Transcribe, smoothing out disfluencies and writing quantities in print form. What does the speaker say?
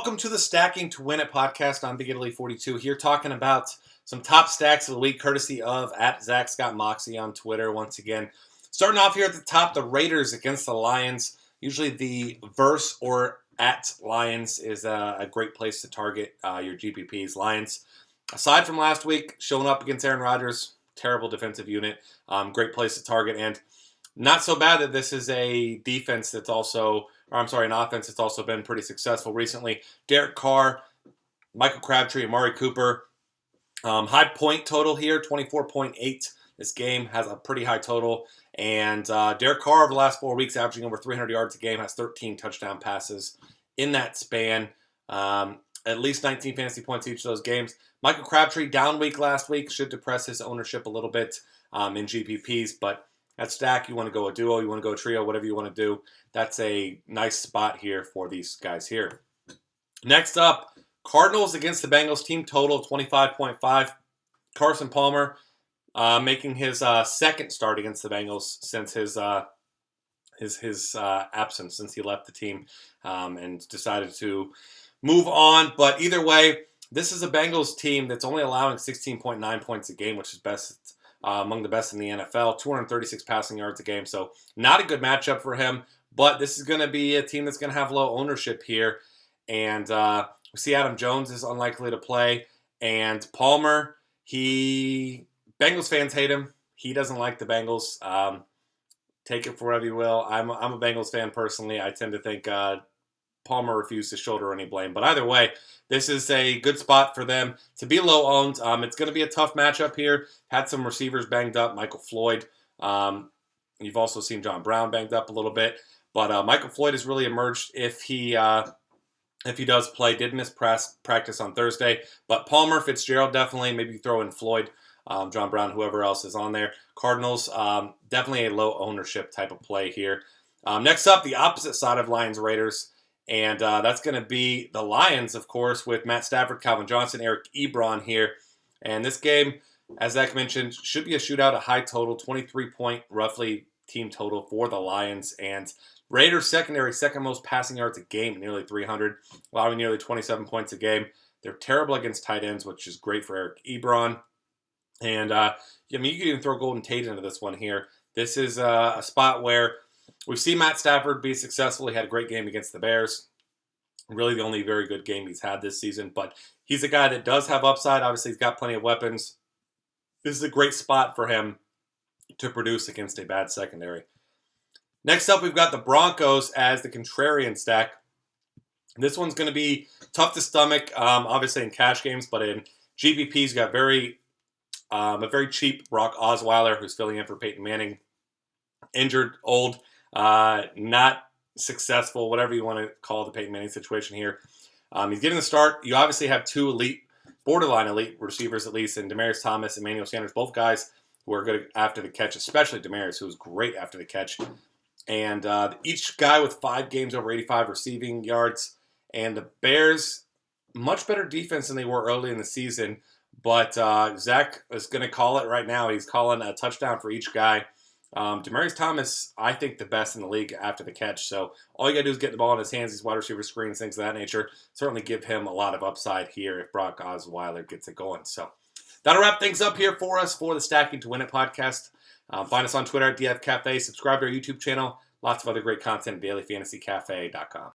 Welcome to the Stacking to Win It podcast. I'm Big Italy 42 here talking about some top stacks of the week courtesy of @ZachScottMoxie on Twitter once again. Starting off here at the top, the Raiders against the Lions. Usually the verse or at Lions is a great place to target your GPPs. Lions, aside from last week, showing up against Aaron Rodgers, terrible defensive unit, great place to target, and not so bad that this is a defense that's also, an offense that's also been pretty successful recently. Derek Carr, Michael Crabtree, Amari Cooper. High point total here, 24.8. This game has a pretty high total. And Derek Carr over the last 4 weeks, averaging over 300 yards a game, has 13 touchdown passes in that span. At least 19 fantasy points each of those games. Michael Crabtree, down week last week, should depress his ownership a little bit in GPPs, but at stack, you want to go a duo, you want to go a trio, whatever you want to do. That's a nice spot here for these guys here. Next up, Cardinals against the Bengals, team total 25.5. Carson Palmer making his second start against the Bengals since his absence, since he left the team and decided to move on. But either way, this is a Bengals team that's only allowing 16.9 points a game, which is best among the best in the NFL, 236 passing yards a game. So not a good matchup for him, but this is going to be a team that's going to have low ownership here. And we see Adam Jones is unlikely to play. And Palmer, Bengals fans hate him. He doesn't like the Bengals. Take it for whatever you will. I'm a Bengals fan personally. I tend to think Palmer refused to shoulder any blame. But either way, this is a good spot for them to be low owned. It's going to be a tough matchup here. Had some receivers banged up. Michael Floyd. You've also seen John Brown banged up a little bit. But Michael Floyd has really emerged if he does play. Did miss practice on Thursday. But Palmer, Fitzgerald definitely. Maybe throw in Floyd, John Brown, whoever else is on there. Cardinals, definitely a low ownership type of play here. Next up, the opposite side of Lions-Raiders. And that's going to be the Lions, of course, with Matt Stafford, Calvin Johnson, Eric Ebron here. And this game, as Zach mentioned, should be a shootout, a high total, 23-point roughly team total for the Lions. And Raiders secondary, second most passing yards a game, nearly 300, allowing nearly 27 points a game. They're terrible against tight ends, which is great for Eric Ebron. And, you could even throw Golden Tate into this one here. This is a spot where we've seen Matt Stafford be successful. He had a great game against the Bears. Really the only very good game he's had this season. But he's a guy that does have upside. Obviously, he's got plenty of weapons. This is a great spot for him to produce against a bad secondary. Next up, we've got the Broncos as the contrarian stack. This one's going to be tough to stomach, obviously in cash games. But in GPPs, you got a very cheap Brock Osweiler who's filling in for Peyton Manning. Injured, old, not successful, whatever you want to call the Peyton Manning situation here. He's getting the start. You obviously have two borderline elite receivers at least, in Demaryius Thomas and Emmanuel Sanders, both guys who are good after the catch, especially Demaryius, who was great after the catch. And each guy with 5 games over 85 receiving yards. And the Bears, much better defense than they were early in the season. But Zach is going to call it right now. He's calling a touchdown for each guy. Demaryius Thomas, I think the best in the league after the catch. So all you got to do is get the ball in his hands, these wide receiver screens, things of that nature. Certainly give him a lot of upside here if Brock Osweiler gets it going. So that'll wrap things up here for us for the Stacking to Win It podcast. Find us on Twitter at DF Cafe. Subscribe to our YouTube channel. Lots of other great content at dailyfantasycafe.com.